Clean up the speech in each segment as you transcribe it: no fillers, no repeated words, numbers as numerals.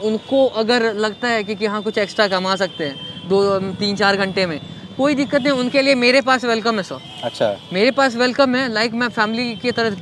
उनको अगर लगता है कि हाँ कुछ एक्स्ट्रा कमा सकते हैं 2-3-4 घंटे में, कोई दिक्कत नहीं, उनके लिए मेरे पास वेलकम है सर। अच्छा, मेरे पास वेलकम है, लाइक मैं फैमिली की तरह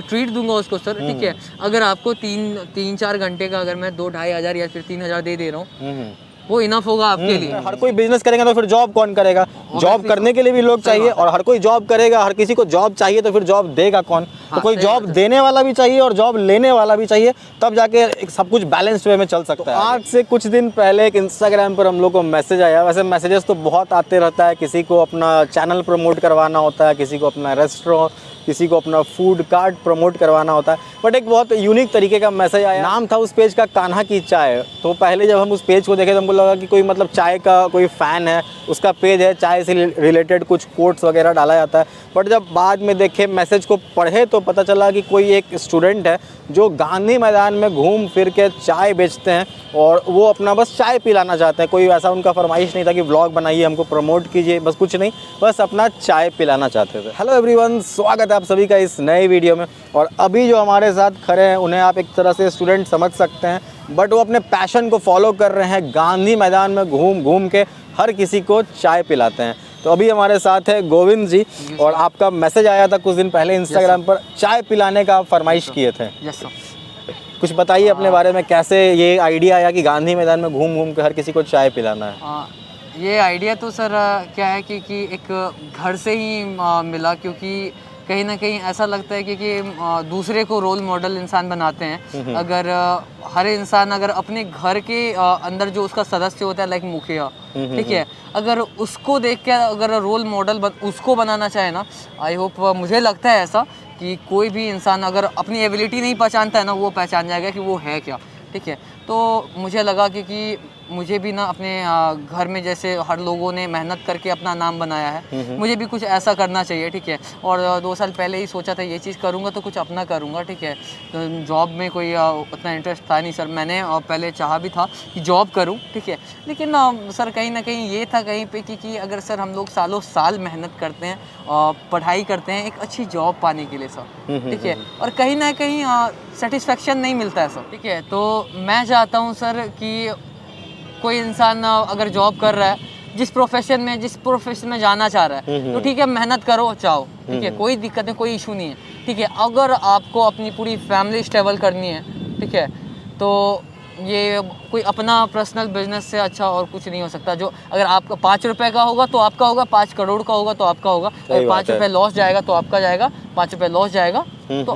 ट्रीट दूंगा उसको सर, ठीक है। अगर आपको 3-4 घंटे का अगर मैं 2-2.5 हज़ार या फिर 3 हज़ार दे रहा हूँ, वो इनफ होगा आपके लिए। हर कोई बिजनेस करेगा तो फिर जॉब कौन करेगा? जॉब करने के लिए भी लोग चाहिए, और हर कोई जॉब करेगा, हर किसी को जॉब चाहिए तो फिर जॉब देगा कौन? तो कोई जॉब देने वाला भी चाहिए और जॉब लेने वाला भी चाहिए, तब जाके सब कुछ बैलेंस्ड वे में चल सकता है। आज से कुछ दिन पहले एक इंस्टाग्राम पर हम लोग को मैसेज आया, वैसे मैसेजेस तो बहुत आते रहता है, किसी को अपना चैनल प्रमोट करवाना होता है, किसी को अपना रेस्टोरेंट, किसी को अपना फूड कार्ट प्रमोट करवाना होता है, बट एक बहुत यूनिक तरीके का मैसेज आया। नाम था उस पेज का कान्हा की चाय। तो पहले जब हम उस पेज को देखे तो हमको लगा कि कोई मतलब चाय का कोई फ़ैन है, उसका पेज है, चाय से रिलेटेड कुछ कोट्स वगैरह डाला जाता है। बट जब बाद में देखे, मैसेज को पढ़े, तो पता चला कि कोई एक स्टूडेंट है जो गांधी मैदान में घूम फिर के चाय बेचते हैं, और वो अपना बस चाय पिलाना चाहते हैं। कोई ऐसा उनका फरमाइश नहीं था कि व्लॉग बनाइए, हमको प्रमोट कीजिए, बस कुछ नहीं, बस अपना चाय पिलाना चाहते थे। हेलो एवरीवन, स्वागत है आप सभी का इस नए वीडियो में। और अभी जो हमारे साथ खड़े हैं, उन्हें आप एक तरह से स्टूडेंट समझ सकते हैं, बट वो अपने पैशन को फॉलो कर रहे हैं, गांधी मैदान में घूम घूम के हर किसी को चाय पिलाते हैं। तो अभी हमारे साथ है गोविंद जी, और आपका मैसेज आया था कुछ दिन पहले इंस्टाग्राम पर, चाय पिलाने का आप फरमाइश किए थे। Yes sir. कुछ बताइए अपने बारे में, कैसे ये आइडिया आया कि गांधी मैदान में घूम घूम के हर किसी को चाय पिलाना है? ये आइडिया तो सर क्या है कि एक घर से ही मिला, क्योंकि कहीं ना कहीं ऐसा लगता है कि दूसरे को रोल मॉडल इंसान बनाते हैं। अगर हर इंसान अगर अपने घर के अंदर जो उसका सदस्य होता है, लाइक मुखिया, ठीक है, अगर उसको देख के अगर रोल मॉडल उसको बनाना चाहे ना, आई होप, मुझे लगता है ऐसा कि कोई भी इंसान अगर अपनी एबिलिटी नहीं पहचानता है ना, वो पहचान जाएगा कि वो है क्या, ठीक है। तो मुझे लगा कि मुझे भी ना अपने घर में जैसे हर लोगों ने मेहनत करके अपना नाम बनाया है, मुझे भी कुछ ऐसा करना चाहिए, ठीक है। और 2 साल पहले ही सोचा था ये चीज़ करूँगा तो कुछ अपना करूँगा, ठीक है। तो जॉब में कोई उतना इंटरेस्ट था नहीं सर, मैंने पहले चाहा भी था कि जॉब करूँ, ठीक है। लेकिन सर कहीं ना कहीं ये था कहीं पे कि अगर सर हम लोग सालों साल मेहनत करते हैं, पढ़ाई करते हैं एक अच्छी जॉब पाने के लिए सर, ठीक है, और कहीं ना कहीं सेटिस्फेक्शन नहीं मिलता है सर, ठीक है। तो मैं चाहता हूँ सर कि कोई इंसान अगर जॉब कर रहा है, जिस प्रोफेशन में जाना चाह रहा है, तो ठीक है, मेहनत करो, चाहो, ठीक है, कोई दिक्कत नहीं, कोई इशू नहीं है, ठीक है। अगर आपको अपनी पूरी फैमिली स्टेबल करनी है, ठीक है, तो ये कोई अपना पर्सनल बिजनेस से अच्छा और कुछ नहीं हो सकता। जो अगर आपका 5 रुपए का होगा तो आपका होगा, 5 करोड़ का होगा तो आपका होगा। अगर 5 रुपए लॉस जाएगा तो आपका जाएगा, 5 रुपए लॉस जाएगा तो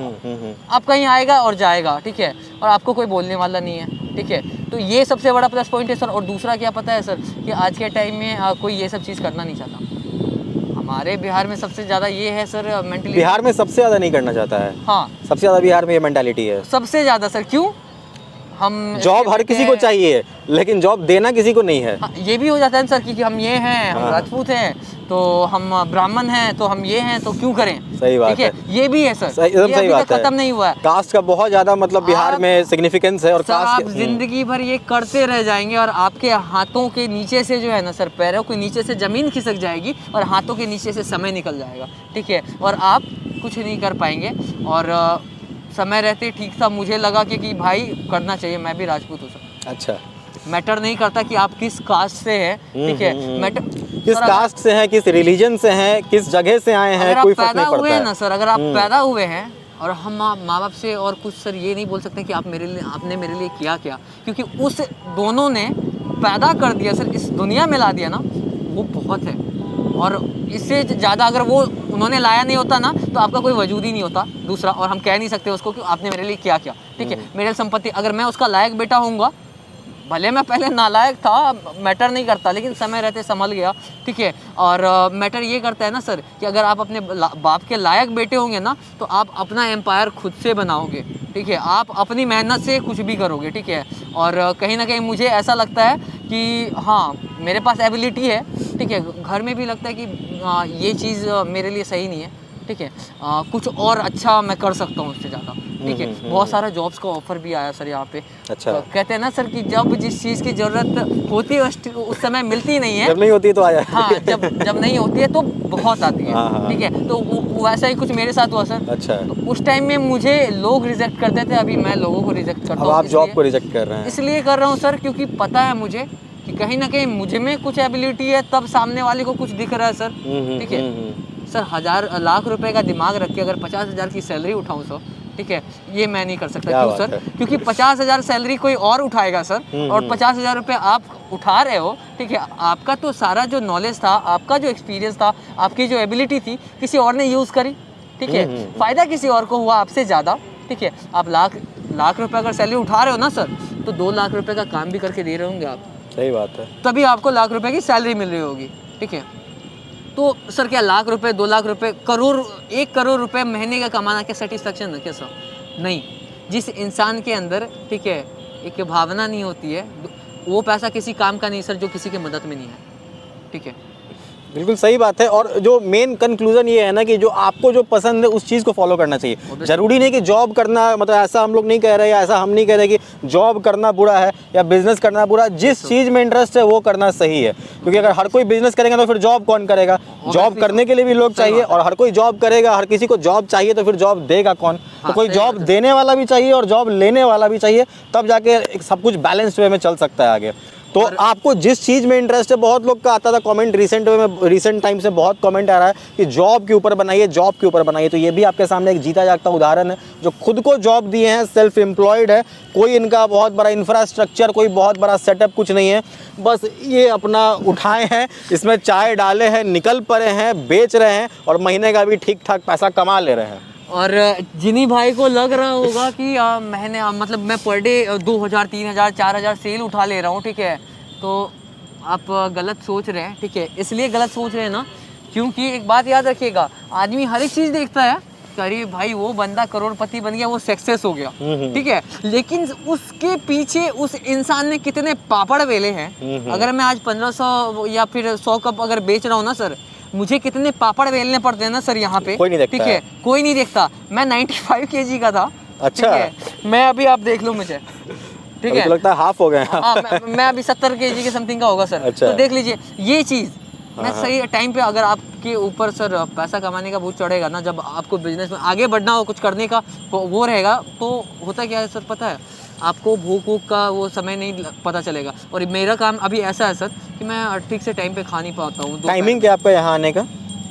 आप कहीं आएगा और जाएगा, ठीक है, और आपको कोई बोलने वाला नहीं है, ठीक है। तो ये सबसे बड़ा प्लस पॉइंट है सर। और दूसरा क्या पता है सर, कि आज के टाइम में कोई ये सब चीज़ करना नहीं चाहता। हमारे बिहार में सबसे ज़्यादा ये है सर, मेंटली बिहार में सबसे ज़्यादा नहीं करना चाहता है। हाँ, सबसे ज़्यादा बिहार में ये मेंटालिटी है, सबसे ज़्यादा सर। क्यों? हम जॉब हर किसी को चाहिए, लेकिन जॉब देना किसी को नहीं है। हाँ, ये भी हो जाता है सर कि हम ये हैं, हम राजपूत हैं, तो हम ब्राह्मण हैं, तो हम ये हैं, तो क्यों करें? सही बात है, ये भी है सर, एकदम ये सही बात है। खत्म नहीं हुआ है। कास्ट का बहुत ज्यादा मतलब बिहार में सिग्निफिकेंस है, और सर कास्ट आप जिंदगी भर ये करते रह जाएंगे, और आपके हाथों के नीचे से जो है ना सर, पैरों के नीचे से जमीन खिसक जाएगी, और हाथों के नीचे से समय निकल जाएगा, ठीक है, और आप कुछ नहीं कर पाएंगे। और समय रहते ठीक था, मुझे लगा कि भाई करना चाहिए, मैं भी राजपूत हूँ सर। अच्छा, मैटर नहीं करता कि आप किस कास्ट से हैं, ठीक है, मैटर किस कास्ट से हैं, किस रिलीजन से हैं, किस जगह से आए हैं, कोई फर्क नहीं पड़ता है ना सर। अगर आप पैदा हुए हैं, और हम माँ बाप से और कुछ सर ये नहीं बोल सकते कि आपने मेरे लिए किया क्या, क्योंकि उस दोनों ने पैदा कर दिया सर, इस दुनिया में ला दिया ना, वो बहुत है। और इससे ज़्यादा अगर वो उन्होंने लाया नहीं होता ना, तो आपका कोई वजूद ही नहीं होता दूसरा, और हम कह नहीं सकते उसको कि आपने मेरे लिए किया क्या, ठीक है। मेरे संपत्ति, अगर मैं उसका लायक बेटा होऊंगा, भले मैं पहले नालायक था, मैटर नहीं करता, लेकिन समय रहते संभल गया, ठीक है। और मैटर ये करता है ना सर, कि अगर आप अपने बाप के लायक बेटे होंगे ना, तो आप अपना एम्पायर खुद से बनाओगे, ठीक है, आप अपनी मेहनत से कुछ भी करोगे, ठीक है। और कहीं ना कहीं मुझे ऐसा लगता है कि हाँ, मेरे पास एबिलिटी है, ठीक है। घर में भी लगता है कि ये चीज़ मेरे लिए सही नहीं है, ठीक है, कुछ और अच्छा मैं कर सकता हूँ उससे ज़्यादा, ठीक है। बहुत सारा जॉब्स का ऑफर भी आया सर यहाँ पे। अच्छा। तो कहते हैं ना सर कि जब जिस चीज़ की ज़रूरत होती है उस समय मिलती नहीं है, जब नहीं होती तो आ जाए। हाँ, जब नहीं होती है तो बहुत आती है, हाँ। ठीक है। तो वैसा ही कुछ मेरे साथ हुआ सर। अच्छा। तो उस टाइम में मुझे लोग रिजेक्ट करते थे, अभी मैं लोगों को रिजेक्ट करता अब हूँ। आप जॉब को रिजेक्ट कर रहे हैं। इसलिए कर रहा हूँ सर क्योंकि पता है मुझे कि कहीं ना कहीं मुझे में कुछ एबिलिटी है, तब सामने वाले को कुछ दिख रहा है सर, ठीक है। सर 1,000 लाख रुपए का दिमाग रख के अगर 50,000 की सैलरी उठाऊं सर, ठीक है, ये मैं नहीं कर सकता। क्यों सर? क्योंकि 50,000 सैलरी कोई और उठाएगा सर, और 50,000 रुपये आप उठा रहे हो, ठीक है। आपका तो सारा जो नॉलेज था, आपका जो एक्सपीरियंस था, आपकी जो एबिलिटी थी, किसी और ने यूज़ करी, ठीक है। फ़ायदा किसी और को हुआ आपसे ज़्यादा, ठीक है। आप लाख रुपए अगर सैलरी उठा रहे हो ना सर, तो 2 लाख रुपए का काम भी करके दे रहे होंगे आप। सही बात है। तभी आपको लाख रुपए की सैलरी मिल रही होगी, ठीक है। तो सर क्या लाख रुपए, 2 लाख रुपए, 1 करोड़ रुपए महीने का कमाना क्या सेटिस्फेक्शन है क्या सर? नहीं। जिस इंसान के अंदर, ठीक है, एक भावना नहीं होती है, वो पैसा किसी काम का नहीं सर जो किसी की मदद में नहीं है, ठीक है। बिल्कुल सही बात है। और जो मेन कंक्लूजन ये है ना कि जो आपको जो पसंद है उस चीज़ को फॉलो करना चाहिए। जरूरी नहीं कि जॉब करना, मतलब ऐसा हम लोग नहीं कह रहे, या ऐसा हम नहीं कह रहे कि जॉब करना बुरा है या बिजनेस करना बुरा। जिस चीज़ में इंटरेस्ट है वो करना सही है, क्योंकि अगर हर कोई बिजनेस करेगा तो फिर जॉब कौन करेगा? जॉब करने के लिए भी लोग चाहिए, और हर कोई जॉब करेगा, हर किसी को जॉब चाहिए तो फिर जॉब देगा कौन? तो कोई जॉब देने वाला भी चाहिए और जॉब लेने वाला भी चाहिए, तब जाके सब कुछ बैलेंस्ड वे में चल सकता है आगे। तो आपको जिस चीज़ में इंटरेस्ट है, बहुत लोग का आता था कमेंट रिसेंट टाइम से बहुत कमेंट आ रहा है कि जॉब के ऊपर बनाइए, जॉब के ऊपर बनाइए। तो ये भी आपके सामने एक जीता जागता उदाहरण है, जो खुद को जॉब दिए हैं, सेल्फ एम्प्लॉयड है, कोई इनका बहुत बड़ा इंफ्रास्ट्रक्चर, कोई बहुत बड़ा सेटअप कुछ नहीं है, बस ये अपना उठाए हैं, इसमें चाय डाले हैं, निकल पड़े हैं, बेच रहे हैं, और महीने का भी ठीक ठाक पैसा कमा ले रहे हैं। और जिन्हीं भाई को लग रहा होगा कि महीने मतलब मैं पर डे 2,000, 3,000, 4,000 सेल उठा ले रहा हूँ, ठीक है, तो आप गलत सोच रहे हैं, ठीक है। इसलिए गलत सोच रहे हैं ना, क्योंकि एक बात याद रखिएगा, आदमी हर एक चीज़ देखता है, अरे भाई वो बंदा करोड़पति बन गया, वो सक्सेस हो गया, ठीक है, लेकिन उसके पीछे उस इंसान ने कितने पापड़ वेले हैं। अगर मैं आज 1500 या फिर 100 कप अगर बेच रहा हूँ ना सर, मुझे कितने पापड़ बेलने पड़ते हैं ना सर यहाँ पे, कोई नहीं देखता, ठीक है, कोई नहीं देखता। मैं 95 kg का था, अच्छा, मैं अभी आप देख लो मुझे, ठीक है, तो लगता है हाफ हो गए। हाँ, मैं अभी 70 kg के समथिंग का होगा सर। अच्छा। तो देख लीजिए ये चीज़, मैं सही टाइम पे, अगर आपके ऊपर सर पैसा कमाने का भूत चढ़ेगा ना, जब आपको बिजनेस में आगे बढ़ना हो, कुछ करने का वो रहेगा, तो होता क्या है सर पता है, आपको भूख का वो समय नहीं पता चलेगा। और मेरा काम अभी ऐसा है सर कि मैं ठीक से टाइम पे खा नहीं पाता हूँ। टाइमिंग क्या आपका यहाँ आने का?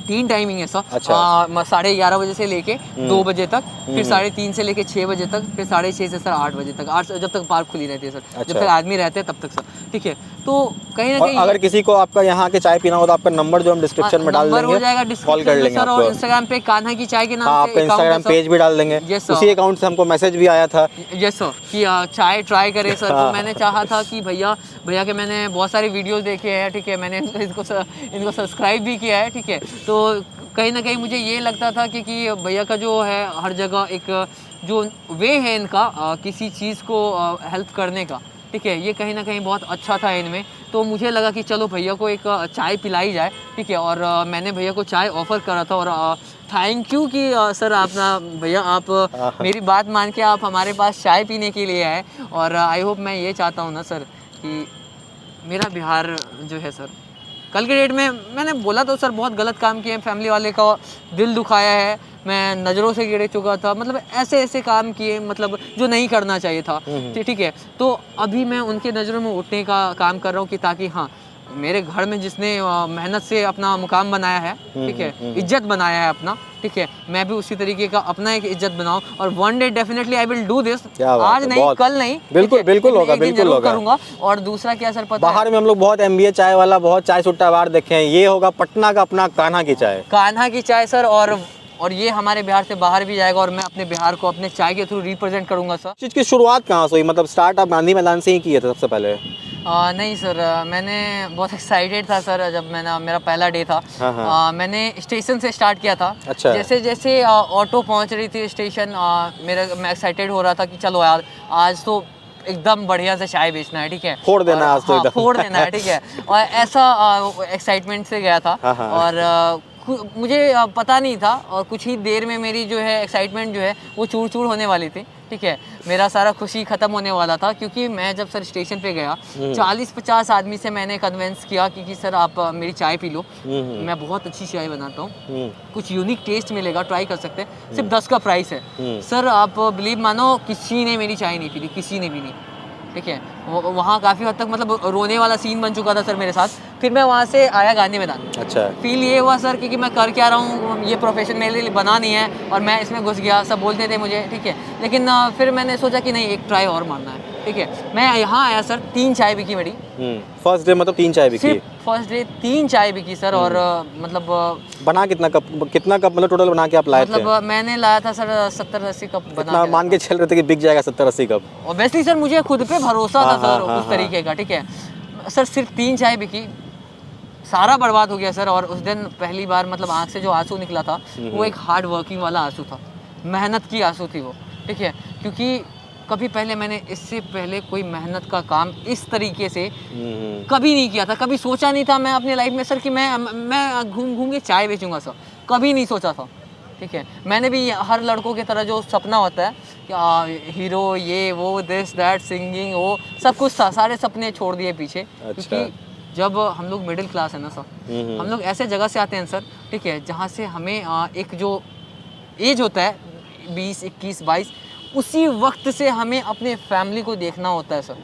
3 टाइमिंग है सर। अच्छा। 11:30 बजे से लेके 2 बजे तक, फिर 3:30 से लेके 6 बजे तक, फिर 6:30 से सर 8 बजे तक, 8 जब तक पार्क खुली रहती है सर। अच्छा। जब तक आदमी रहते हैं तब तक सर, ठीक है। तो कहीं ना कहीं अगर किसी को आपका यहाँ के चाय पीना हो तो आपका नंबर जो हम डिस्क्रिप्शन में डाल देंगे, हो जाएगा कॉल कर लेंगे सर। आपको। और इंस्टाग्राम पे कान्हा की चाय के नाम से आपका इंस्टाग्राम पेज भी डाल देंगे। उसी अकाउंट से हमको मैसेज भी आया था, यस सर, कि चाय ट्राई करें सर। तो मैंने चाहा था कि भैया के मैंने बहुत सारे वीडियोस देखे हैं, ठीक है, मैंने इनको सब्सक्राइब भी किया है, ठीक है। तो कहीं ना कहीं मुझे ये लगता था कि भैया का जो है हर जगह एक जो वे है इनका किसी चीज़ को हेल्प करने का, ठीक है, ये कहीं ना कहीं बहुत अच्छा था इनमें। तो मुझे लगा कि चलो भैया को एक चाय पिलाई जाए, ठीक है। और मैंने भैया को चाय ऑफ़र करा था। और थैंक यू कि सर आप ना भैया, आप मेरी बात मान के आप हमारे पास चाय पीने के लिए आए। और आई होप, मैं ये चाहता हूँ ना सर कि मेरा बिहार जो है सर, कल के डेट में, मैंने बोला तो सर बहुत गलत काम किए हैं, फैमिली वाले का दिल दुखाया है, मैं नज़रों से गिर चुका था, मतलब ऐसे काम किए, मतलब जो नहीं करना चाहिए था, ठीक है। तो अभी मैं उनके नज़रों में उठने का काम कर रहा हूँ कि ताकि हाँ, मेरे घर में जिसने मेहनत से अपना मुकाम बनाया है, ठीक है, इज्जत बनाया है अपना, ठीक है, मैं भी उसी तरीके का अपना एक इज्जत बनाऊं। और one day definitely I will do this, आज नहीं कल नहीं, बिल्कुल होगा, बिल्कुल होगा, करूंगा। और दूसरा क्या सर पता बाहर में हम लोग बहुत MBA चाय वाला, बहुत चाय सुट्टा बार देखे हैं, ये होगा पटना का अपना कान्हा की चाय सर। और ये हमारे बिहार से बाहर भी जाएगा, और मैं अपने बिहार को अपने चाय के थ्रू रिप्रेजेंट करूंगा सर। चीज़ की शुरुआत कहाँ से हुई, मतलब स्टार्ट आप गांधी मैदान से ही किए थे सबसे पहले? नहीं सर, मैंने बहुत एक्साइटेड था सर जब मेरा पहला डे था। मैंने स्टेशन से स्टार्ट किया था। अच्छा। जैसे जैसे ऑटो पहुंच रही थी स्टेशन, मैं एक्साइटेड हो रहा था कि चलो यार, आज तो एकदम बढ़िया से चाय बेचना है, ठीक है, फोड़ देना है आज तो एकदम। फोड़ देना है, ठीक है। और ऐसा एक्साइटमेंट से गया था। और मुझे पता नहीं था और कुछ ही देर में मेरी जो है एक्साइटमेंट जो है वो चूर चूर होने वाली थी। ठीक है, मेरा सारा खुशी ख़त्म होने वाला था क्योंकि मैं जब सर स्टेशन पे गया 40-50 आदमी से मैंने कन्विंस किया कि सर आप मेरी चाय पी लो, मैं बहुत अच्छी चाय बनाता हूँ, कुछ यूनिक टेस्ट मिलेगा, ट्राई कर सकते हैं, सिर्फ 10 का प्राइस है। सर आप बिलीव मानो किसी ने मेरी चाय नहीं पी थी, किसी ने भी नहीं। ठीक है, वहाँ काफ़ी हद तक मतलब रोने वाला सीन बन चुका था सर मेरे साथ। फिर मैं वहाँ से आया गांधी मैदान। अच्छा, फील ये हुआ सर क्योंकि मैं कर क्या रहा हूँ, ये प्रोफेशन मेरे लिए बना नहीं है और मैं इसमें घुस गया, सब बोलते थे मुझे। ठीक है, लेकिन फिर मैंने सोचा कि नहीं, एक ट्राई और मारना है। ठीक है, मैं यहाँ आया सर, 3 चाय बिकी मेरी। फर्स्ट डे मतलब 3 चाय बिकी? फर्स्ट डे 3 चाय बिकी सर। और मतलब बना कितना कप मतलब टोटल बना के आप लाए थे? मतलब मैंने लाया था सर 70-80 कप बना। मान के चल रहे थे कि बिक जाएगा 70-80 कप? ऑब्वियसली सर मुझे खुद पे भरोसा था सर उस तरीके का। ठीक है सर, सिर्फ 3 चाय बिकी, सारा बर्बाद हो गया सर। और उस दिन पहली बार मतलब आँख से जो आंसू निकला था वो एक हार्ड वर्किंग वाला आंसू था, मेहनत की आंसू थी वो। ठीक है, क्योंकि कभी पहले मैंने इससे पहले कोई मेहनत का काम इस तरीके से कभी नहीं किया था, कभी सोचा नहीं था मैं अपनी लाइफ में सर कि मैं घूम घूम के चाय बेचूंगा सर, कभी नहीं सोचा था। ठीक है, मैंने भी हर लड़कों की तरह जो सपना होता है कि हीरो, ये वो, दिस दैट, सिंगिंग, वो सब कुछ था, सारे सपने छोड़ दिए पीछे। क्योंकि जब हम लोग मिडिल क्लास है ना सर, हम लोग ऐसे जगह से आते हैं सर, ठीक है, जहाँ से हमें एक जो एज होता है 20, 21, 22, उसी वक्त से हमें अपने फैमिली को देखना होता है सर।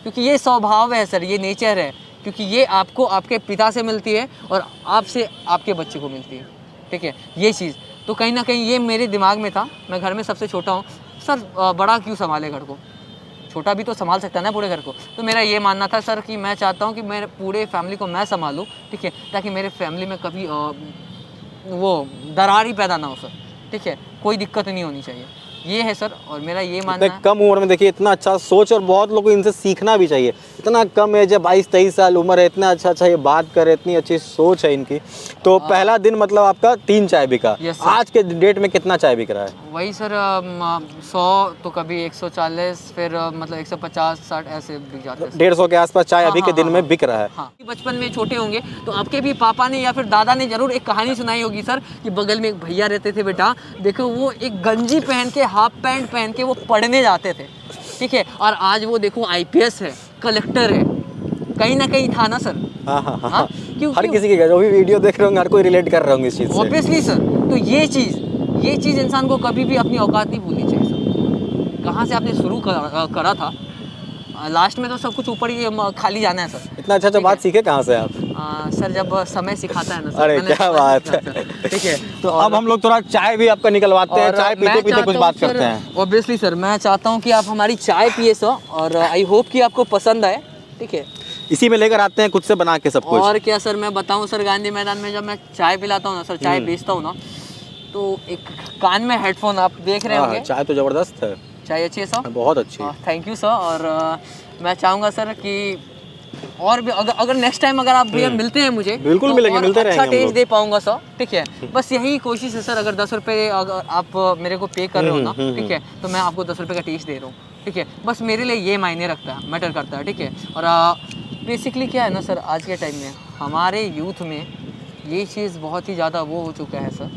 क्योंकि ये स्वभाव है सर, ये नेचर है, क्योंकि ये आपको आपके पिता से मिलती है और आपसे आपके बच्चे को मिलती है। ठीक है, ये चीज़ तो कहीं ना कहीं ये मेरे दिमाग में था। मैं घर में सबसे छोटा हूँ सर, बड़ा क्यों संभाले घर को, छोटा भी तो संभाल सकता है ना पूरे घर को। तो मेरा ये मानना था सर कि मैं चाहता हूँ कि मेरे पूरे फैमिली को मैं संभालूँ। ठीक है, ताकि मेरे फैमिली में कभी वो दरार ही पैदा ना हो सर। ठीक है, कोई दिक्कत नहीं होनी चाहिए, ये है सर। और मेरा ये मानना है, कम उम्र में देखिए इतना अच्छा सोच, और बहुत लोगों को इनसे सीखना भी चाहिए। इतना कम एज है, 22-23 साल उम्र है, इतना अच्छा ये बात करे, इतनी अच्छी सोच है इनकी। तो पहला दिन मतलब आपका 3 चाय बिका। आज के डेट में कितना चाय बिक रहा है? वही सर 100 तो कभी 140, फिर मतलब 150-60 ऐसे बिक जाते हैं। 150 के आसपास चाय अभी के दिन में बिक रहा है। हाँ, बचपन में छोटे होंगे तो आपके भी पापा ने या फिर दादा ने जरूर एक कहानी सुनाई होगी सर कि बगल में एक भैया रहते थे, बेटा देखो वो एक गंजी पहन के, हाफ पैंट पहन के वो पढ़ने जाते थे। ठीक है, और आज वो देखो IPS है, कलेक्टर है, कहीं ना कहीं था ना सर। हाँ, हर किसी के जो भी वीडियो देख रहे होंगे हर कोई रिलेट कर रहे होंगे इस चीज़ से। ऑब्वियसली सर, तो ये चीज़ इंसान को कभी भी अपनी औकात नहीं भूलनी चाहिए सर। कहाँ से आपने शुरू करा था, लास्ट में तो सब कुछ ऊपर ही खाली जाना है सर। इतना अच्छा बात सीखे कहाँ से आप? सर जब समय सिखाता है ना सर। अरे क्या बात है। ठीक है, तो अब हम लोग थोड़ा चाय भी आपका निकलवाते हैं, चाय पीते पीते कुछ बात करते हैं। ऑब्वियसली सर, मैं चाहता हूँ कि आप हमारी चाय पिए सर, और आई होप कि आपको पसंद आए। ठीक है, इसी में लेकर आते हैं खुद से बना के सब कुछ। और क्या सर मैं बताऊँ सर, गांधी मैदान में जब मैं चाय पिलाता हूँ ना सर, चाय बेचता हूँ ना, तो एक कान में हेडफोन आप देख रहे होंगे। चाय तो ज़बरदस्त है, चाय अच्छी है सर, बहुत अच्छी है। Thank you sir. और मैं चाहूँगा सर कि और भी अगर नेक्स्ट टाइम अगर आप भैया मिलते हैं मुझे, बिल्कुल तो मिलेंगे, मिलते रहेंगे, अच्छा टेस्ट दे पाऊंगा सर। ठीक है, बस यही कोशिश है सर। अगर 10 रुपये अगर आप मेरे को पे कर रहे हो ना, ठीक है, तो मैं आपको 10 रुपये का टेस्ट दे रहा हूँ। ठीक है, बस मेरे लिए ये मायने रखता है, मैटर करता है। ठीक है, और बेसिकली क्या है ना सर, आज के टाइम में हमारे यूथ में ये चीज़ बहुत ही ज़्यादा वो हो चुका है सर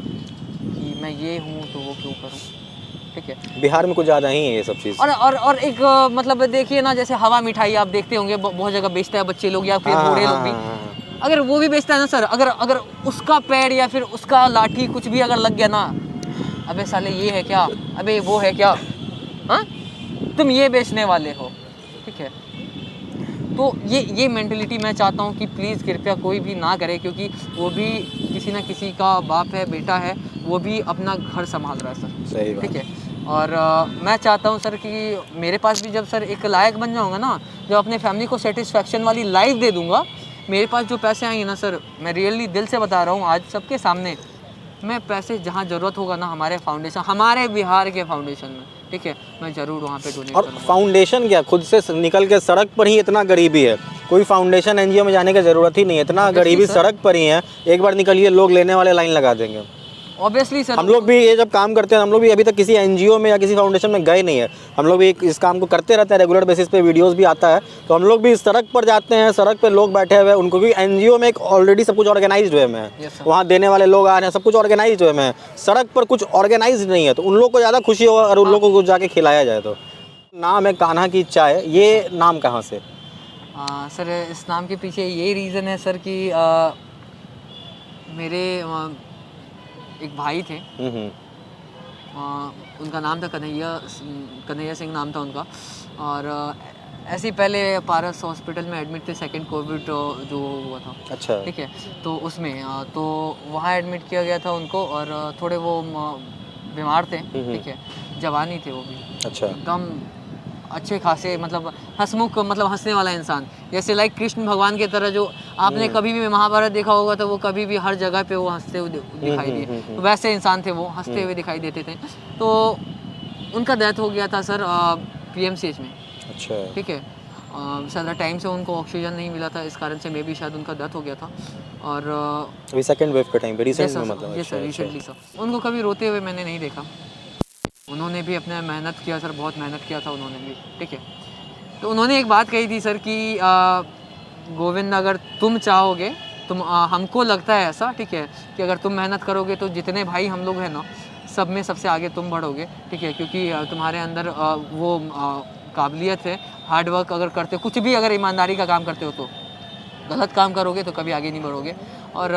कि मैं ये हूँ तो वो क्यों करूँ। ठीक है, बिहार में कुछ ज़्यादा ही है ये सब चीज़। और एक मतलब देखिए ना, जैसे हवा मिठाई आप देखते होंगे बहुत जगह बेचता है बच्चे लोग या फिर बूढ़े लोग भी। अगर वो भी बेचता है ना सर, अगर उसका पैर या फिर उसका लाठी कुछ भी अगर लग गया ना, अबे साले ये है क्या, अबे वो है क्या, हाँ तुम ये बेचने वाले हो। ठीक है, तो ये मेंटलिटी मैं चाहता हूँ कि प्लीज़ कृपया कोई भी ना करे, क्योंकि वो भी किसी ना किसी का बाप है, बेटा है, वो भी अपना घर संभाल रहा है सर। सही बात। ठीक है, और मैं चाहता हूँ सर कि मेरे पास भी जब सर एक लायक बन जाऊँगा ना, जब अपने फैमिली को सेटिस्फेक्शन वाली लाइफ दे दूँगा, मेरे पास जो पैसे आएंगे ना सर, मैं रियली दिल से बता रहा हूँ आज सबके सामने, मैं पैसे जहाँ ज़रूरत होगा ना हमारे फाउंडेशन, हमारे बिहार के फाउंडेशन में, ठीक है, मैं ज़रूर वहाँ पे डोनेट और करूँगा। फाउंडेशन क्या, खुद से निकल के सड़क पर ही इतना गरीबी है, कोई फाउंडेशन NGO में जाने की ज़रूरत ही नहीं है, इतना गरीबी सड़क पर ही है। एक बार निकलिए, लोग लेने वाले लाइन लगा देंगे। ऑब्वियसली सर, हम लोग भी ये जब काम करते हैं, हम लोग भी अभी तक किसी एनजीओ में या किसी फाउंडेशन में गए नहीं है, हम लोग भी इस काम को करते रहते हैं, रेगुलर बेसिस पे वीडियोस भी आता है, तो हम लोग भी सड़क पर जाते हैं, सड़क पे लोग बैठे हुए हैं, उनको भी एनजीओ में एक ऑलरेडी सब कुछ ऑर्गेनाइज्ड वे में है, वहाँ देने वाले लोग आ रहे हैं, सब कुछ ऑर्गेनाइज्ड वे में है, सड़क पर कुछ ऑर्गेनाइज नहीं है, तो उन लोग को ज़्यादा खुशी होगा अगर उन लोगों को कुछ जाके खिलाया जाए। तो नाम है कान्हा की चाय, ये नाम कहाँ से? सर इस नाम के पीछे यही रीज़न है सर कि मेरे एक भाई थे, उनका नाम था कन्हैया सिंह नाम था उनका, और ऐसे ही पहले पारस हॉस्पिटल में एडमिट थे, सेकंड कोविड जो हुआ था। अच्छा, ठीक है, तो उसमें तो वहाँ एडमिट किया गया था उनको, और थोड़े वो बीमार थे, ठीक है, जवानी थे वो भी, अच्छा, एकदम अच्छे खासे, मतलब हंसमुख, मतलब हंसने वाला इंसान, जैसे लाइक कृष्ण भगवान की तरह, जो आपने कभी भी महाभारत देखा होगा तो वो कभी भी हर जगह पे वो हंसते हुए दिखाई दिए, तो वैसे इंसान थे वो, हंसते हुए दिखाई देते थे। तो उनका डेथ हो गया था सर PMCH में। अच्छा, ठीक है, ज़्यादा टाइम से उनको ऑक्सीजन नहीं मिला था, इस कारण से मे भी शायद उनका डेथ हो गया था। और अभी सेकंड वेव के टाइम पे रिसेंट में, मतलब ये सर रिसेंटली सर, उनको कभी रोते हुए मैंने नहीं देखा। उन्होंने भी अपने मेहनत किया सर, बहुत मेहनत किया था उन्होंने भी, ठीक है। तो उन्होंने एक बात कही थी सर कि गोविंद, अगर तुम चाहोगे, तुम हमको लगता है ऐसा, ठीक है, कि अगर तुम मेहनत करोगे तो जितने भाई हम लोग हैं ना, सब में सबसे आगे तुम बढ़ोगे, ठीक है, क्योंकि तुम्हारे अंदर वो काबिलियत है, हार्ड वर्क अगर करते हो, कुछ भी अगर ईमानदारी का काम करते हो, तो गलत काम करोगे तो कभी आगे नहीं बढ़ोगे। और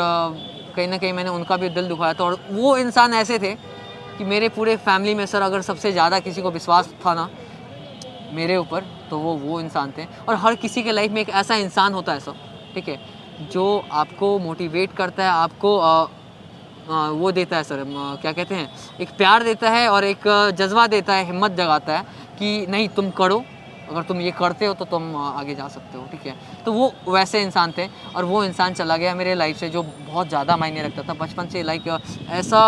कहीं ना कहीं मैंने उनका भी दिल दुखाया था, और वो इंसान ऐसे थे कि मेरे पूरे फैमिली में सर अगर सबसे ज़्यादा किसी को विश्वास था ना मेरे ऊपर, तो वो इंसान थे। और हर किसी के लाइफ में एक ऐसा इंसान होता है सर, ठीक है, जो आपको मोटिवेट करता है, आपको वो देता है सर, क्या कहते हैं, एक प्यार देता है और एक जज्बा देता है, हिम्मत जगाता है कि नहीं तुम करो, अगर तुम ये करते हो तो तुम आगे जा सकते हो, ठीक है। तो वो वैसे इंसान थे, और वो इंसान चला गया मेरे लाइफ से जो बहुत ज़्यादा मायने रखता था बचपन से, लाइक ऐसा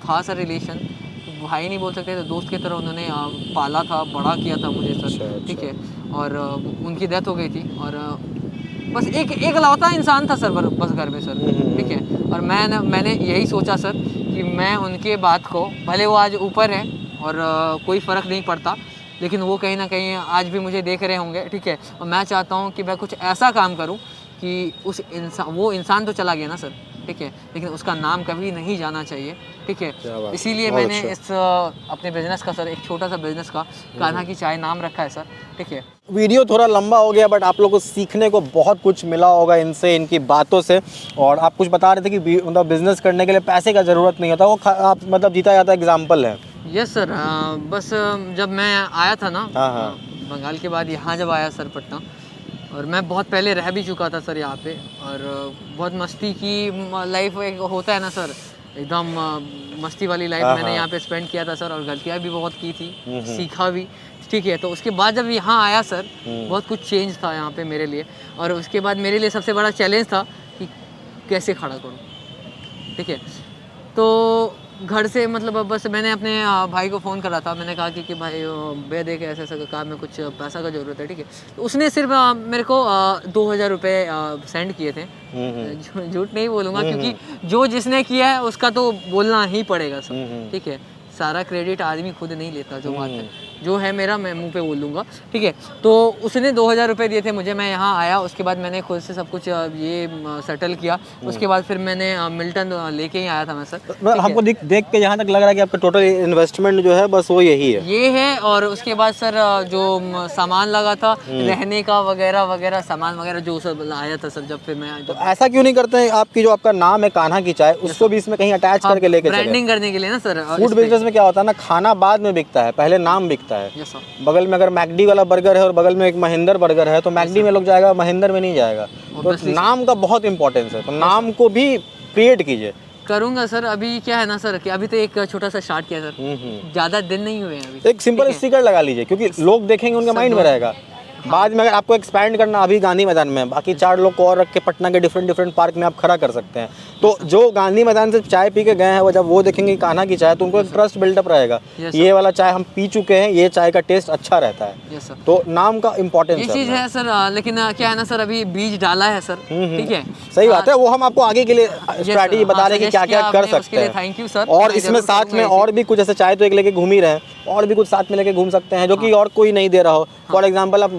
था सर रिलेशन, भाई नहीं बोल सकते थे, दोस्त की तरह उन्होंने पाला था, बड़ा किया था मुझे सर, ठीक है। और उनकी डेथ हो गई थी, और बस एक लौता इंसान था सर बस घर में सर, ठीक है। और मैंने यही सोचा सर कि मैं उनके बात को, भले वो आज ऊपर है और कोई फ़र्क नहीं पड़ता, लेकिन वो कहीं ना कहीं आज भी मुझे देख रहे होंगे, ठीक है। और मैं चाहता हूँ कि मैं कुछ ऐसा काम करूँ कि वो इंसान तो चला गया ना सर, ठीक है, लेकिन उसका नाम कभी नहीं जाना चाहिए, ठीक है। इसीलिए मैंने इस अपने बिजनेस का सर, एक छोटा सा बिजनेस का कान्हा की चाय नाम रखा है सर, ठीक है। वीडियो थोड़ा लंबा हो गया, बट आप लोगों को सीखने को बहुत कुछ मिला होगा इनसे, इनकी बातों से। और आप कुछ बता रहे थे कि मतलब बिजनेस करने के लिए पैसे का ज़रूरत नहीं होता, वो आप मतलब जीता जाता एग्जाम्पल है। यस सर, बस जब मैं आया था ना बंगाल के बाद, यहाँ जब आया सर पटना, और मैं बहुत पहले रह भी चुका था सर यहाँ पे, और बहुत मस्ती की लाइफ एक होता है ना सर, एकदम मस्ती वाली लाइफ मैंने यहाँ पे स्पेंड किया था सर, और गलतियाँ भी बहुत की थी, सीखा भी, ठीक है। तो उसके बाद जब यहाँ आया सर, बहुत कुछ चेंज था यहाँ पे मेरे लिए, और उसके बाद मेरे लिए सबसे बड़ा चैलेंज था कि कैसे खड़ा करूँ, ठीक है। तो घर से मतलब बस मैंने अपने भाई को फ़ोन करा था, मैंने कहा कि भाई भैया देख ऐसा ऐसा काम में कुछ पैसा का ज़रूरत है, ठीक है। तो उसने सिर्फ मेरे को 2000 रुपये सेंड किए थे, झूठ नहीं बोलूँगा, क्योंकि जो जिसने किया है उसका तो बोलना ही पड़ेगा सर, ठीक है। सारा क्रेडिट आदमी खुद नहीं लेता, जो बात है, जो है मेरा मैं मुंह पे बोल दूंगा, ठीक है। तो उसने 2000 रुपये दिए थे मुझे, मैं यहाँ आया, उसके बाद मैंने खुद से सब कुछ ये सेटल किया, उसके बाद फिर मैंने मिल्टन लेके ही आया था मैं सर। हमको देख के यहाँ तक लग रहा है कि आपका टोटल इन्वेस्टमेंट जो है बस वो यही है, ये है। और उसके बाद सर जो सामान लगा था रहने का वगैरह वगैरह, सामान वगैरह जो सब आया था सर, जब फिर मैं ऐसा क्यों नहीं करते हैं आपकी जो आपका नाम है कान्हा की चाय, उसको भी इसमें कहीं अटैच करके लेके ब्रांडिंग करने के लिए ना सर। फूड बिजनेस में क्या होता है ना, खाना बाद में बिकता है, पहले नाम बिकता है। बगल में अगर मैकडी वाला बर्गर है और बगल में एक महिंदर बर्गर है, तो मैकडी में लोग जाएगा, महिंदर में नहीं जाएगा। तो नाम का बहुत इंपॉर्टेंस है, तो नाम को भी क्रिएट कीजिए। करूंगा सर। अभी क्या है ना सर कि अभी तो एक छोटा सा स्टार्ट किया सर, ज़्यादा दिन नहीं हुए हैं अभी। एक सिंपल स्टिकर लगा लीजिए, क्योंकि लोग देखेंगे उनके माइंड में रहेगा। बाद में अगर आपको एक्सपैंड करना अभी गांधी मैदान में, बाकी 4 लोग को और रख के पटना के डिफरेंट पार्क में आप खड़ा कर सकते हैं। तो जो गांधी मैदान से चाय पी के गए हैं वो जब वो देखेंगे कान्हा की चाय, तो उनको एक ट्रस्ट बिल्डअप रहेगा, ये वाला चाय हम पी चुके हैं, ये चाय का टेस्ट अच्छा रहता है। तो नाम का इम्पोर्टेंस ये चीज़ है सर। लेकिन क्या है ना सर, अभी बीज डाला है सर, ठीक है, सही बात है। वो हम आपको आगे के लिए स्ट्रैटेजी बता रहे हैं कि क्या क्या कर सकते हैं। Thank you sir. और इसमें साथ में और भी कुछ, जैसे चाय तो एक लेके घूम ही रहे हैं, और भी कुछ साथ में लेके घूम सकते हैं जो कि और कोई नहीं दे रहा हो। फॉर एग्जाम्पल आप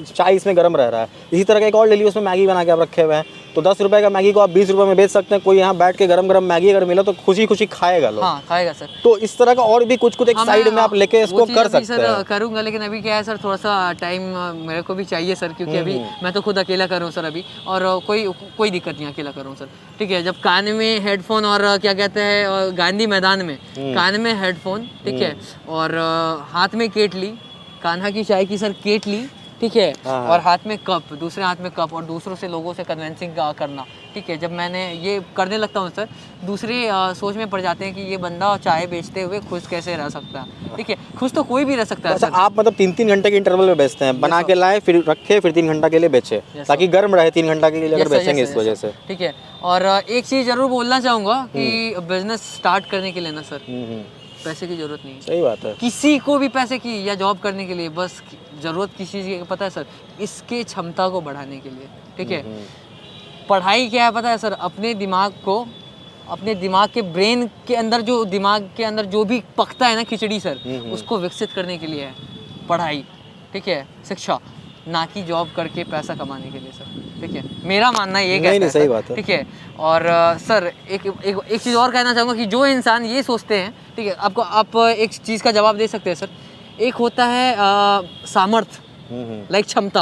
चाय इसमें गर्म रह रहा है, इसी तरह का एक और ले लीजिए, उसमें मैगी बना के आप रखे हुए हैं, तो 10 रुपए का मैगी को आप 20 रुपए में बेच सकते हैं। कोई यहाँ बैठ के गरम गरम मैगी अगर मिला तो खुशी खुशी खाएगा लोग। हाँ, खाएगा सर। तो इस तरह का और भी कुछ एक साइड में आप लेके इसको कर सकते हैं। करूँगा, लेकिन अभी क्या है सर, थोड़ा सा टाइम मेरे को भी चाहिए सर, क्योंकि अभी मैं तो खुद अकेला कर रहा हूँ सर अभी, और कोई दिक्कत नहीं, अकेला कर रहा हूँ सर, ठीक है। जब कान में हेडफोन और क्या कहते हैं गांधी मैदान में कान में हेडफोन, ठीक है, और हाथ में केटली, कान्हा की चाय की सर केटली, ठीक है, और हाथ में कप, दूसरे हाथ में कप, और दूसरों से लोगों से कन्विंसिंग करना, ठीक है। जब मैंने ये करने लगता हूँ सर, दूसरे सोच में पड़ जाते हैं कि ये बंदा चाय बेचते हुए खुश कैसे रह सकता है, ठीक है। खुश तो कोई भी रह सकता है सर। आप मतलब 3-3 घंटे के इंटरवल में बेचते हैं, बना के लाए फिर रखे, फिर 3 घंटा के लिए बेचे, ताकि गर्म रहे 3 घंटा के लिए अगर बेचेंगे इस वजह से, ठीक है। और एक चीज़ जरूर बोलना चाहूँगा कि बिजनेस स्टार्ट करने के लिए ना सर, पैसे की जरूरत नहीं है। सही बात है। किसी को भी पैसे की या जॉब करने के लिए बस जरूरत किसी चीज़ की पता है सर, इसके क्षमता को बढ़ाने के लिए, ठीक है। पढ़ाई क्या है पता है सर, अपने दिमाग को, अपने दिमाग के ब्रेन के अंदर, जो दिमाग के अंदर जो भी पकता है ना खिचड़ी सर, उसको विकसित करने के लिए है पढ़ाई, ठीक है, शिक्षा, ना कि जॉब करके पैसा कमाने के लिए सर, ठीक है। मेरा मानना ये कहता है सही बात है, ठीक है। और सर एक चीज़ और कहना चाहूँगा कि जो इंसान ये सोचते हैं, ठीक है, आपको आप एक चीज़ का जवाब दे सकते हैं सर। एक होता है सामर्थ्य, लाइक क्षमता,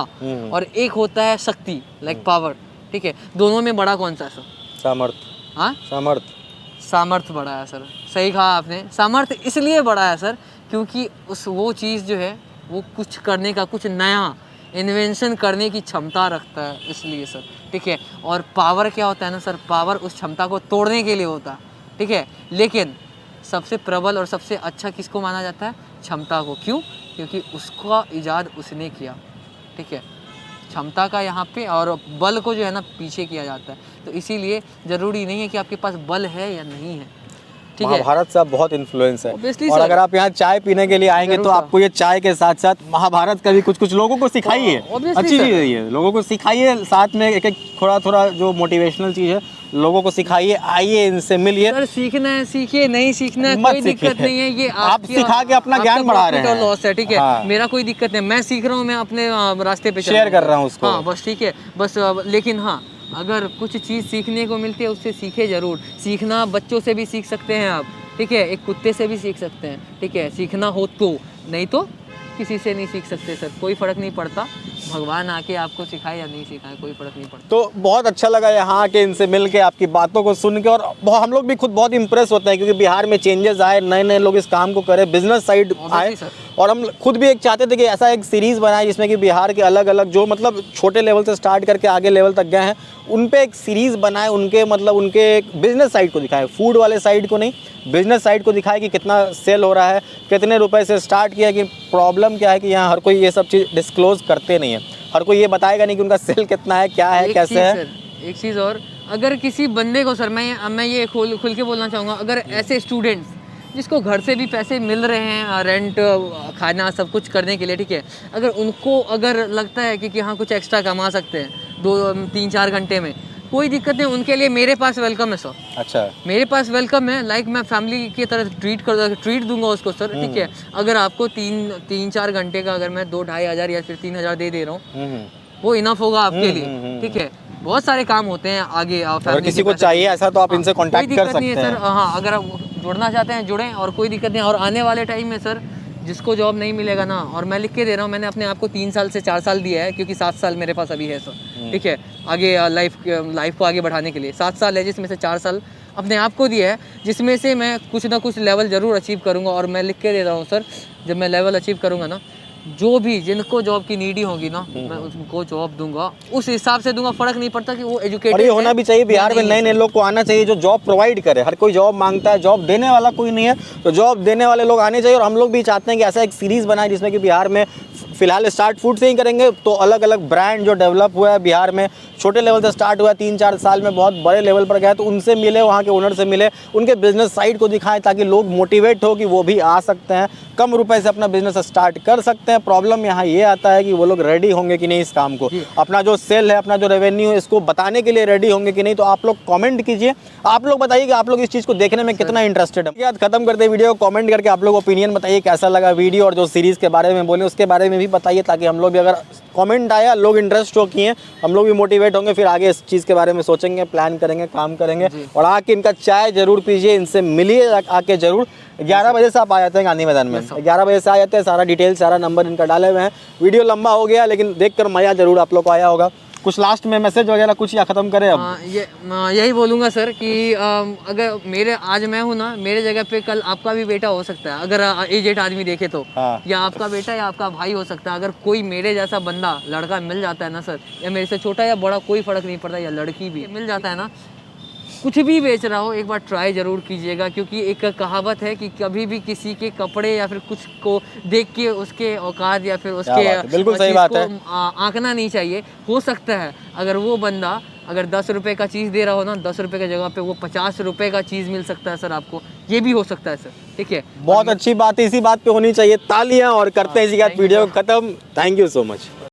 और एक होता है शक्ति, लाइक पावर, ठीक है। दोनों में बड़ा कौन सा है सर? सामर्थ्य। हाँ, सामर्थ्य बड़ा है सर, सही कहा आपने। सामर्थ्य इसलिए बड़ा है सर क्योंकि वो चीज़ जो है वो कुछ करने का, कुछ नया इन्वेंशन करने की क्षमता रखता है, इसलिए सर, ठीक है। और पावर क्या होता है ना सर, पावर उस क्षमता को तोड़ने के लिए होता है, ठीक है। लेकिन सबसे प्रबल और सबसे अच्छा किसको माना जाता है? क्षमता को। क्यों? क्योंकि उसका इजाद उसने किया, ठीक है। क्षमता का यहाँ पे, और बल को जो है ना पीछे किया जाता है। तो इसीलिए ज़रूरी नहीं है कि आपके पास बल है या नहीं है, ठीक है। महाभारत से बहुत इन्फ्लुएंस है, और सर, अगर आप यहाँ चाय पीने के लिए आएंगे तो आपको ये चाय के साथ साथ महाभारत का भी कुछ लोगों को सिखाइए, अच्छी चीज़ है ये, लोगों को सिखाइए, साथ में एक थोड़ा जो मोटिवेशनल चीज़ है लोगों को सिखाइए, आइए इनसे मिलिए। सर सीखना है सीखिए, नहीं सीखना है कोई दिक्कत नहीं है, ये आप सिखा के अपना ज्ञान बढ़ा रहे हैं, लॉस है, ठीक है। हाँ। मेरा कोई दिक्कत नहीं, मैं सीख रहा हूँ, मैं अपने रास्ते पे शेयर कर रहा हूँ उसको, हाँ बस, ठीक है बस। लेकिन हाँ, अगर कुछ चीज़ सीखने को मिलती है उससे सीखे ज़रूर। सीखना बच्चों से भी सीख सकते हैं आप, ठीक है, एक कुत्ते से भी सीख सकते हैं, ठीक है, सीखना हो तो, नहीं तो किसी से नहीं सीख सकते सर, कोई फ़र्क नहीं पड़ता। भगवान आके आपको सिखाए या नहीं सिखाए, कोई फ़र्क नहीं पड़ता। तो बहुत अच्छा लगा यहाँ आके इनसे मिल के, आपकी बातों को सुन के, और हम लोग भी खुद बहुत इंप्रेस होते हैं क्योंकि बिहार में चेंजेस आए, नए लोग इस काम को करें, बिजनेस साइड आए, और हम खुद भी एक चाहते थे कि ऐसा एक सीरीज़ बनाए जिसमें कि बिहार के अलग अलग जो मतलब छोटे लेवल से स्टार्ट करके आगे लेवल तक गए हैं, उन पे एक सीरीज़ बनाए, उनके मतलब उनके बिजनेस साइड को दिखाए, फूड वाले साइड को नहीं, बिजनेस साइड को दिखाए कि कितना सेल हो रहा है, कितने रुपए से स्टार्ट किया। कि प्रॉब्लम क्या है कि यहाँ हर कोई ये सब चीज़ डिस्क्लोज करते नहीं है, हर कोई ये बताएगा नहीं कि उनका सेल कितना है, क्या है, कैसे है। एक चीज़ और, अगर किसी बंदे को सर, मैं ये खुल के बोलना चाहूँगा, अगर ऐसे स्टूडेंट्स जिसको घर से भी पैसे मिल रहे हैं, रेंट, खाना, सब कुछ करने के लिए, ठीक है, अगर उनको अगर लगता है कि हाँ कुछ एक्स्ट्रा कमा सकते हैं 2-3-4 घंटे में, कोई दिक्कत नहीं, उनके लिए मेरे पास वेलकम है सर। अच्छा, मेरे पास वेलकम है, लाइक मैं फैमिली की तरह ट्रीट दूंगा उसको सर, ठीक है। अगर आपको 3-4 घंटे का अगर मैं 2-2.5 हज़ार या फिर 3 हज़ार दे दे रहा हूँ, वो इनफ होगा आपके लिए, ठीक है। बहुत सारे काम होते हैं आगे, अगर किसी को चाहिए ऐसा तो आप इनसे कांटेक्ट कर सकते हैं सर। हाँ, अगर आप जुड़ना चाहते हैं जुड़ें, और कोई दिक्कत नहीं। और आने वाले टाइम में सर जिसको जॉब नहीं मिलेगा ना, और मैं लिख के दे रहा हूँ, मैंने अपने आप को 3 साल से 4 साल दिया है, क्योंकि 7 साल मेरे पास अभी है सर, ठीक है, आगे लाइफ को आगे बढ़ाने के लिए 7 साल है, जिसमें से 4 साल अपने आप को दिया है, जिसमें से मैं कुछ ना कुछ लेवल ज़रूर अचीव करूँगा। और मैं लिख के दे रहा हूँ सर, जब मैं लेवल अचीव करूँगा ना, जो भी जिनको जॉब की नीडी होगी ना, मैं उनको जॉब दूंगा, उस हिसाब से दूंगा। फर्क नहीं पड़ता कि वो एजुकेटेड और ये होना भी चाहिए, बिहार में नए नए लोग को आना चाहिए जो जॉब प्रोवाइड करे। हर कोई जॉब मांगता है, जॉब देने वाला कोई नहीं है, तो जॉब देने वाले लोग आने चाहिए। और हम लोग भी चाहते हैं कि ऐसा एक सीरीज़ बनाए जिसमें कि बिहार में फिलहाल स्टार्ट फूड से ही करेंगे, तो अलग अलग ब्रांड जो डेवलप हुआ है बिहार में, छोटे लेवल से स्टार्ट हुआ है, 3-4 साल में बहुत बड़े लेवल पर गया, तो उनसे मिले, वहाँ के ओनर से मिले, उनके बिजनेस साइड को दिखाएं ताकि लोग मोटिवेट हो कि वो भी आ सकते हैं, कम रुपए से अपना बिजनेस स्टार्ट कर सकते हैं। प्रॉब्लम यहाँ ये आता है कि वो लोग रेडी होंगे कि नहीं इस काम को, अपना जो सेल है, अपना जो रेवेन्यू है, इसको बताने के लिए रेडी होंगे कि नहीं। तो आप लोग कमेंट कीजिए, आप लोग बताइए कि आप लोग इस चीज़ को देखने में कितना इंटरेस्टेड है। बाद खत्म करते वीडियो, कमेंट करके आप लोग ओपिनियन बताइए कैसा लगा वीडियो, और जो सीरीज़ के बारे में बोले उसके बारे में भी बताइए, ताकि हम लोग भी, अगर कमेंट आया, लोग इंटरेस्ट हो किए, हम लोग भी मोटिवेट होंगे, फिर आगे इस चीज़ के बारे में सोचेंगे, प्लान करेंगे, काम करेंगे। और आके इनका चाय जरूर पीजिए, इनसे मिलिए आके जरूर। 11 बजे से आप आ जाते हैं गांधी मैदान में, 11 बजे से आ जाते हैं, सारा डिटेल, सारा नंबर इनका डाले हुए हैं। वीडियो लंबा हो गया, लेकिन देखकर मज़ा जरूर आप लोग को आया होगा। कुछ लास्ट में मैसेज वगैरह कुछ, या ख़त्म करें अब? यही बोलूँगा सर कि अगर मेरे आज मैं हूँ ना, मेरे जगह पे कल आपका भी बेटा हो सकता है, अगर एजेड आदमी देखे तो। या आपका बेटा या आपका भाई हो सकता है। अगर कोई मेरे जैसा बंदा लड़का मिल जाता है ना सर, या मेरे से छोटा या बड़ा कोई फ़र्क नहीं पड़ता, या लड़की भी मिल जाता है ना, कुछ भी बेच रहा हो, एक बार ट्राई ज़रूर कीजिएगा। क्योंकि एक कहावत है कि कभी भी किसी के कपड़े या फिर कुछ को देख के उसके औकात या फिर उसके, बिल्कुल सही बात है, आंकना नहीं चाहिए। हो सकता है अगर वो बंदा अगर 10 रुपये का चीज़ दे रहा हो ना, 10 रुपये की जगह पे वो 50 रुपये का चीज़ मिल सकता है सर आपको, ये भी हो सकता है सर। ठीक है, बहुत अच्छी बात है, इसी बात पे होनी चाहिए तालियां। और करते हैं इसी के साथ वीडियो खत्म। Thank you so much.